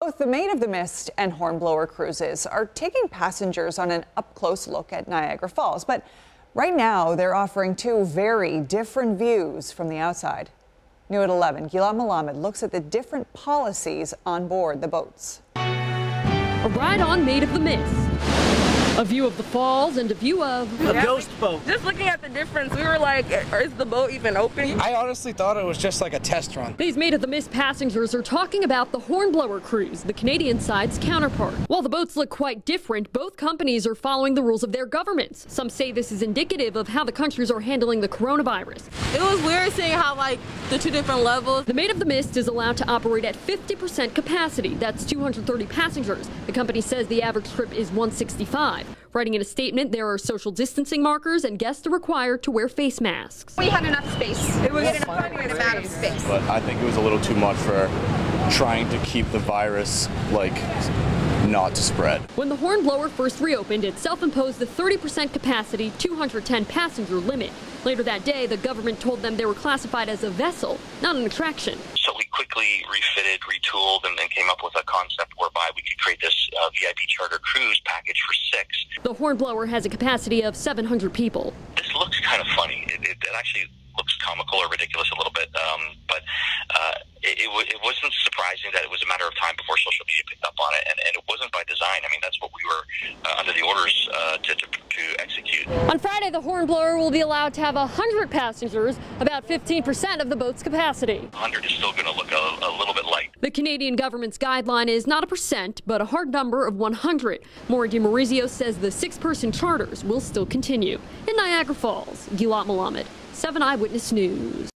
Both the Maid of the Mist and Hornblower cruises are taking passengers on an up-close look at Niagara Falls. But right now, they're offering two very different views from the outside. New at 11, Gilad Malamed looks at the different policies on board the boats. A ride on Maid of the Mist. A view of the falls and a view of a ghost boat. Just looking at the difference, we were like, is the boat even open? I honestly thought it was just like a test run. These Maid of the Mist passengers are talking about the Hornblower cruise, the Canadian side's counterpart. While the boats look quite different, both companies are following the rules of their governments. Some say this is indicative of how the countries are handling the coronavirus. It was weird seeing how like the two different levels. The Maid of the Mist is allowed to operate at 50% capacity. That's 230 passengers. The company says the average trip is 165. Writing in a statement, there are social distancing markers and guests are required to wear face masks. We had enough space. We had enough amount of space. But I think it was a little too much for trying to keep the virus, not to spread. When the Hornblower first reopened, it self-imposed the 30% capacity, 210 passenger limit. Later that day, the government told them they were classified as a vessel, not an attraction. So we quickly refitted, retooled, and then came up with a concept whereby we could create this VIP charter cruise package for 6. The Hornblower has a capacity of 700 people. This looks kind of funny. It actually looks comical or ridiculous a little bit, but it wasn't surprising that it was a matter of time before social media picked up on it, and it wasn't by design. I mean, that's what we were under the orders to execute. On Friday, the Hornblower will be allowed to have 100 passengers, about 15% of the boat's capacity. 100 is still going to look a little bit light. The Canadian government's guideline is not a percent, but a hard number of 100. Maura DiMaurizio says the 6-person charters will still continue. In Niagara Falls, Gilad Malamed, 7 Eyewitness News.